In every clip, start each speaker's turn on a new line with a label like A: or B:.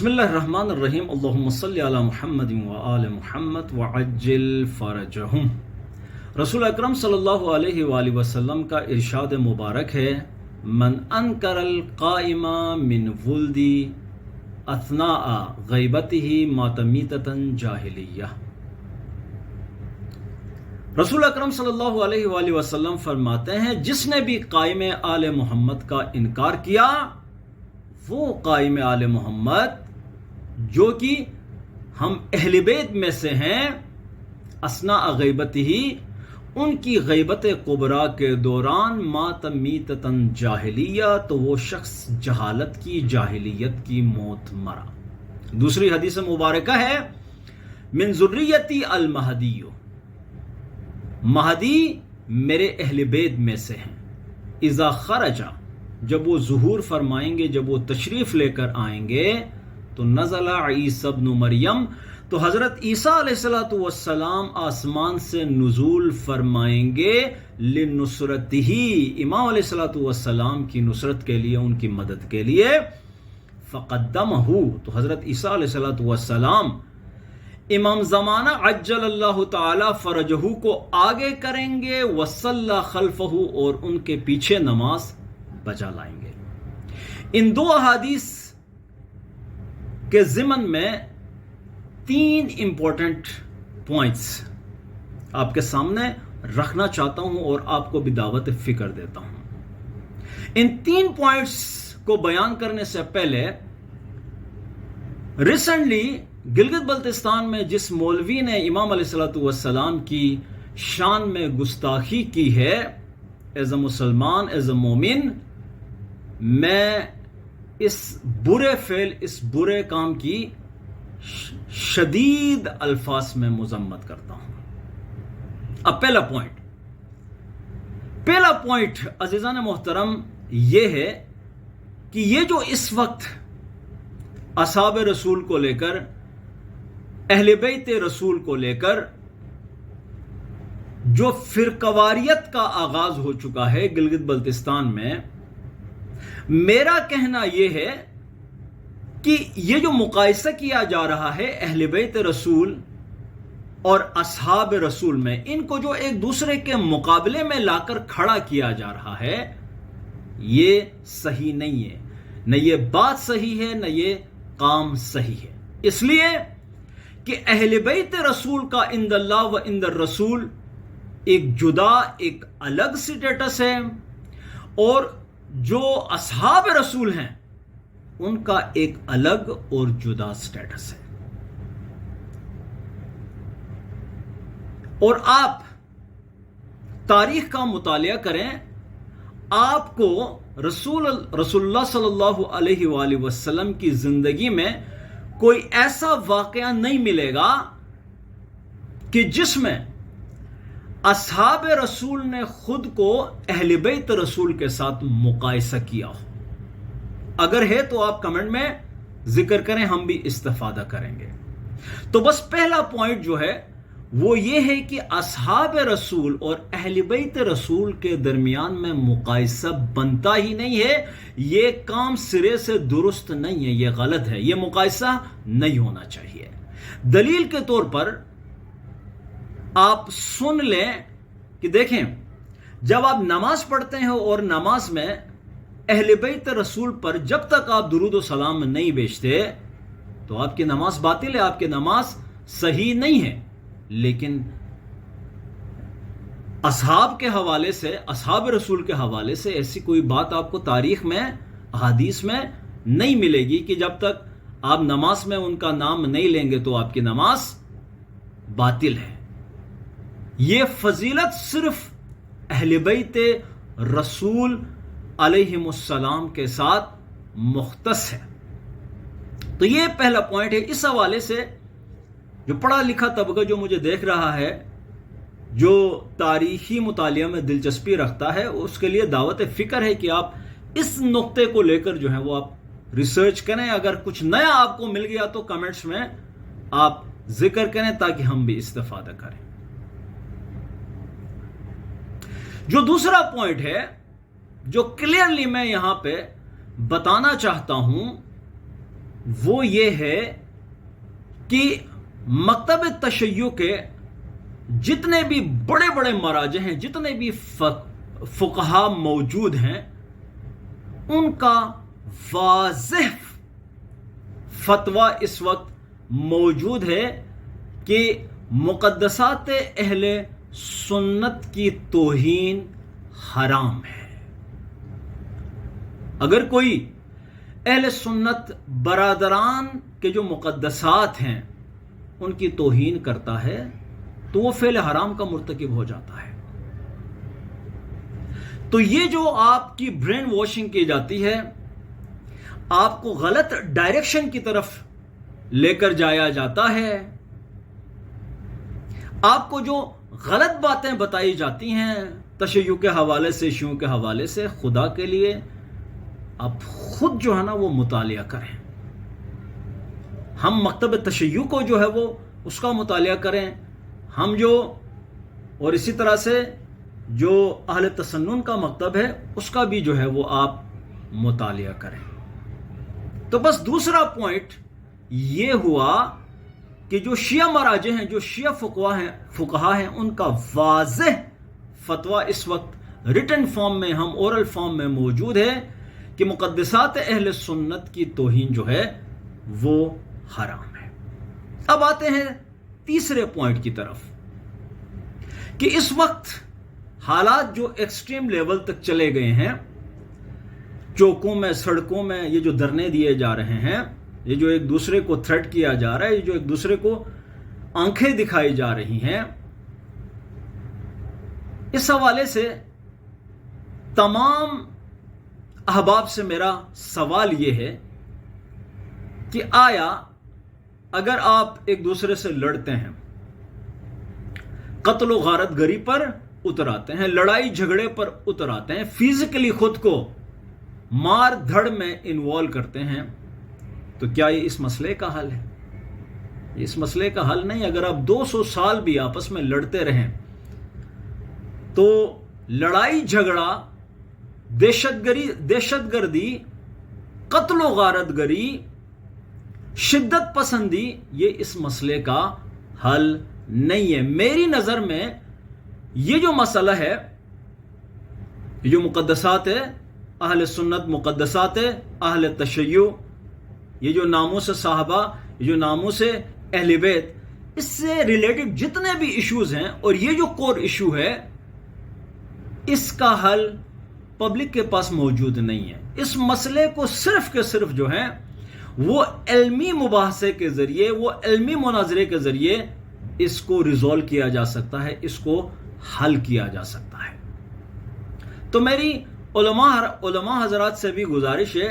A: بسم اللہ الرحمن الرحیم اللہم صلی علی محمد و آل محمد وعجل فرجہم۔ رسول اکرم صلی اللہ علیہ وآلہ وسلم کا ارشاد مبارک ہے، من انکر القائم من ولدی اثناء غیبتہ مات میتۃ جاہلیہ۔ رسول اکرم صلی اللہ علیہ وآلہ وسلم فرماتے ہیں، جس نے بھی قائم آل محمد کا انکار کیا، وہ قائم آل محمد جو کہ ہم اہل بیت میں سے ہیں، اثناء غیبتہ، ان کی غیبت کبریٰ کے دوران مات میتۃ جاہلیہ، تو وہ شخص جہالت کی، جاہلیت کی موت مرا۔ دوسری حدیث مبارکہ ہے، من ذریتی المہدی، مہدی میرے اہل بیت میں سے ہیں، اذا خرج، جب وہ ظہور فرمائیں گے، جب وہ تشریف لے کر آئیں گے، تو نزل عیسی ابن مریم، تو حضرت عیسیٰ علیہ السلام آسمان سے نزول فرمائیں گے، لنصرتہ، امام علیہ السلام کی نصرت کے لیے، ان کی مدد کے لیے، فقدمہ، تو حضرت عیسیٰ علیہ السلام امام زمانہ عجل اللہ تعالی فرجہ کو آگے کریں گے، وصلی خلفہ، اور ان کے پیچھے نماز بجا لائیں گے۔ ان دو احادیث کے ضمن میں تین امپورٹنٹ پوائنٹس آپ کے سامنے رکھنا چاہتا ہوں اور آپ کو بھی دعوت فکر دیتا ہوں۔ ان تین پوائنٹس کو بیان کرنے سے پہلے، ریسنٹلی گلگت بلتستان میں جس مولوی نے امام علیہ السلام کی شان میں گستاخی کی ہے، ایز اے مسلمان، ایز اے مومن، میں اس برے فعل، اس برے کام کی شدید الفاظ میں مذمت کرتا ہوں۔ اب پہلا پوائنٹ عزیزان محترم یہ ہے کہ یہ جو اس وقت اصحاب رسول کو لے کر، اہل بیت رسول کو لے کر جو فرقواریت کا آغاز ہو چکا ہے گلگت بلتستان میں، میرا کہنا یہ ہے کہ یہ جو مقایسہ کیا جا رہا ہے اہل بیت رسول اور اصحاب رسول میں، ان کو جو ایک دوسرے کے مقابلے میں لا کر کھڑا کیا جا رہا ہے، یہ صحیح نہیں ہے، نہ یہ بات صحیح ہے، نہ یہ کام صحیح ہے۔ اس لیے کہ اہل بیت رسول کا عند اللہ و عند الرسول ایک جدا، ایک الگ سٹیٹس ہے، اور جو اصحاب رسول ہیں ان کا ایک الگ اور جدا سٹیٹس ہے۔ اور آپ تاریخ کا مطالعہ کریں، آپ کو رسول اللہ صلی اللہ علیہ وآلہ وسلم کی زندگی میں کوئی ایسا واقعہ نہیں ملے گا کہ جس میں اصحاب رسول نے خود کو اہل بیت رسول کے ساتھ مقایسہ کیا ہو۔ اگر ہے تو آپ کمنٹ میں ذکر کریں، ہم بھی استفادہ کریں گے۔ تو بس پہلا پوائنٹ جو ہے وہ یہ ہے کہ اصحاب رسول اور اہل بیت رسول کے درمیان میں مقایسہ بنتا ہی نہیں ہے، یہ کام سرے سے درست نہیں ہے، یہ غلط ہے، یہ مقایسہ نہیں ہونا چاہیے۔ دلیل کے طور پر آپ سن لیں کہ دیکھیں، جب آپ نماز پڑھتے ہیں اور نماز میں اہل بیت رسول پر جب تک آپ درود و سلام نہیں بھیجتے تو آپ کی نماز باطل ہے، آپ کی نماز صحیح نہیں ہے۔ لیکن اصحاب کے حوالے سے، اصحاب رسول کے حوالے سے ایسی کوئی بات آپ کو تاریخ میں، احادیث میں نہیں ملے گی کہ جب تک آپ نماز میں ان کا نام نہیں لیں گے تو آپ کی نماز باطل ہے۔ یہ فضیلت صرف اہل بیت رسول علیہم السلام کے ساتھ مختص ہے۔ تو یہ پہلا پوائنٹ ہے۔ اس حوالے سے جو پڑھا لکھا طبقہ جو مجھے دیکھ رہا ہے، جو تاریخی مطالعہ میں دلچسپی رکھتا ہے، اس کے لیے دعوت فکر ہے کہ آپ اس نقطے کو لے کر جو ہے وہ آپ ریسرچ کریں۔ اگر کچھ نیا آپ کو مل گیا تو کمنٹس میں آپ ذکر کریں تاکہ ہم بھی استفادہ کریں۔ جو دوسرا پوائنٹ ہے جو کلیئرلی میں یہاں پہ بتانا چاہتا ہوں وہ یہ ہے کہ مکتب تشیع کے جتنے بھی بڑے بڑے مراجع ہیں، جتنے بھی فقہا موجود ہیں، ان کا واضح فتویٰ اس وقت موجود ہے کہ مقدسات اہل سنت کی توہین حرام ہے۔ اگر کوئی اہل سنت برادران کے جو مقدسات ہیں ان کی توہین کرتا ہے تو وہ فعل حرام کا مرتکب ہو جاتا ہے۔ تو یہ جو آپ کی برین واشنگ کی جاتی ہے، آپ کو غلط ڈائریکشن کی طرف لے کر جایا جاتا ہے، آپ کو جو غلط باتیں بتائی جاتی ہیں تشیع کے حوالے سے، شیعوں کے حوالے سے، خدا کے لیے آپ خود جو ہے نا وہ مطالعہ کریں۔ ہم مکتب تشیع کو جو ہے وہ اس کا مطالعہ کریں، ہم جو، اور اسی طرح سے جو اہل تسنن کا مکتب ہے اس کا بھی جو ہے وہ آپ مطالعہ کریں۔ تو بس دوسرا پوائنٹ یہ ہوا کہ جو شیعہ مراجع ہیں، جو شیعہ فقہا ہیں، ان کا واضح فتویٰ اس وقت ریٹن فارم میں، ہم اورل فارم میں موجود ہے کہ مقدسات اہل سنت کی توہین جو ہے وہ حرام ہے۔ اب آتے ہیں تیسرے پوائنٹ کی طرف کہ اس وقت حالات جو ایکسٹریم لیول تک چلے گئے ہیں، چوکوں میں، سڑکوں میں یہ جو دھرنے دیے جا رہے ہیں، یہ جو ایک دوسرے کو تھریٹ کیا جا رہا ہے، یہ جو ایک دوسرے کو آنکھیں دکھائی جا رہی ہیں، اس حوالے سے تمام احباب سے میرا سوال یہ ہے کہ آیا اگر آپ ایک دوسرے سے لڑتے ہیں، قتل و غارت گری پر اتر آتے ہیں، لڑائی جھگڑے پر اتر آتے ہیں، فزیکلی خود کو مار دھڑ میں انوالو کرتے ہیں، تو کیا یہ اس مسئلے کا حل ہے؟ اس مسئلے کا حل نہیں۔ اگر آپ 200 سال بھی آپس میں لڑتے رہیں تو لڑائی جھگڑا، دہشت گردی، قتل و غارت گری، شدت پسندی، یہ اس مسئلے کا حل نہیں ہے۔ میری نظر میں یہ جو مسئلہ ہے، یہ جو مقدسات ہے اہل سنت، مقدسات ہے اہل تشیع، یہ جو ناموس صحابہ، یہ جو ناموس اہل بیت، اس سے ریلیٹڈ جتنے بھی ایشوز ہیں، اور یہ جو کور ایشو ہے، اس کا حل پبلک کے پاس موجود نہیں ہے۔ اس مسئلے کو صرف کے صرف جو ہے وہ علمی مباحثے کے ذریعے، وہ علمی مناظرے کے ذریعے اس کو ریزولو کیا جا سکتا ہے، اس کو حل کیا جا سکتا ہے۔ تو میری علماء حضرات سے بھی گزارش ہے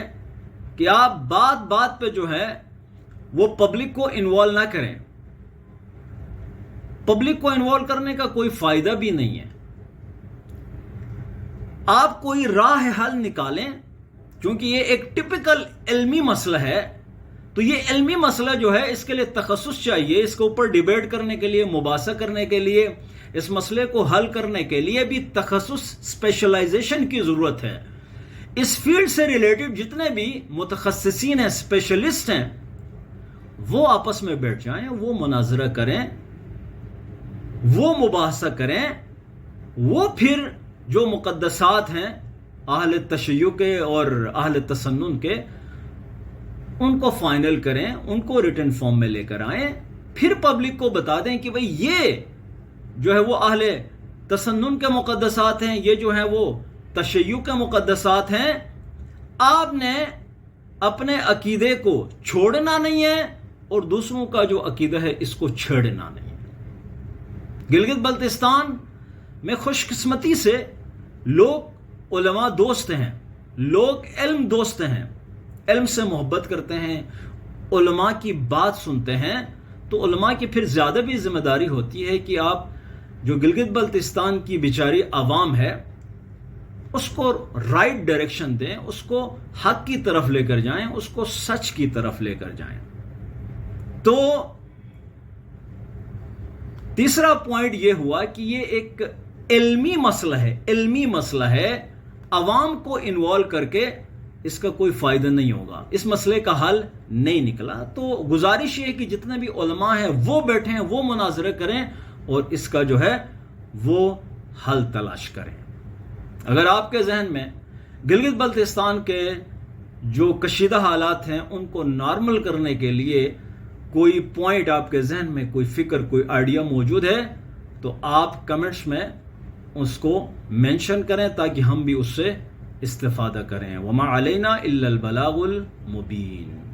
A: کہ آپ بات بات پہ جو ہے وہ پبلک کو انوالو نہ کریں۔ پبلک کو انوالو کرنے کا کوئی فائدہ بھی نہیں ہے۔ آپ کوئی راہ حل نکالیں، کیونکہ یہ ایک ٹپیکل علمی مسئلہ ہے، تو یہ علمی مسئلہ جو ہے اس کے لیے تخصص چاہیے، اس کے اوپر ڈیبیٹ کرنے کے لیے، مباحثہ کرنے کے لیے، اس مسئلے کو حل کرنے کے لیے بھی تخصص، اسپیشلائزیشن کی ضرورت ہے۔ اس فیلڈ سے ریلیٹڈ جتنے بھی متخصصین ہیں، اسپیشلسٹ ہیں، وہ آپس میں بیٹھ جائیں، وہ مناظرہ کریں، وہ مباحثہ کریں، وہ پھر جو مقدسات ہیں اہل تشیع کے اور اہل تسنن کے، ان کو فائنل کریں، ان کو ریٹن فارم میں لے کر آئیں، پھر پبلک کو بتا دیں کہ بھئی یہ جو ہے وہ اہل تسنن کے مقدسات ہیں، یہ جو ہے وہ تشیع کے مقدسات ہیں، آپ نے اپنے عقیدے کو چھوڑنا نہیں ہے اور دوسروں کا جو عقیدہ ہے اس کو چھیڑنا نہیں ہے۔ گلگت بلتستان میں خوش قسمتی سے لوگ علماء دوست ہیں، لوگ علم دوست ہیں، علم سے محبت کرتے ہیں، علماء کی بات سنتے ہیں، تو علماء کی پھر زیادہ بھی ذمہ داری ہوتی ہے کہ آپ جو گلگت بلتستان کی بیچاری عوام ہے اس کو رائٹ ڈائریکشن دیں، اس کو حق کی طرف لے کر جائیں، اس کو سچ کی طرف لے کر جائیں۔ تو تیسرا پوائنٹ یہ ہوا کہ یہ ایک علمی مسئلہ ہے، علمی مسئلہ ہے، عوام کو انوالو کر کے اس کا کوئی فائدہ نہیں ہوگا، اس مسئلے کا حل نہیں نکلا۔ تو گزارش یہ ہے کہ جتنے بھی علماء ہیں وہ بیٹھیں، وہ مناظرہ کریں اور اس کا جو ہے وہ حل تلاش کریں۔ اگر آپ کے ذہن میں گلگت بلتستان کے جو کشیدہ حالات ہیں ان کو نارمل کرنے کے لیے کوئی پوائنٹ آپ کے ذہن میں، کوئی فکر، کوئی آئیڈیا موجود ہے تو آپ کمنٹس میں اس کو مینشن کریں تاکہ ہم بھی اس سے استفادہ کریں۔ وما علینا الا البلاغ المبین۔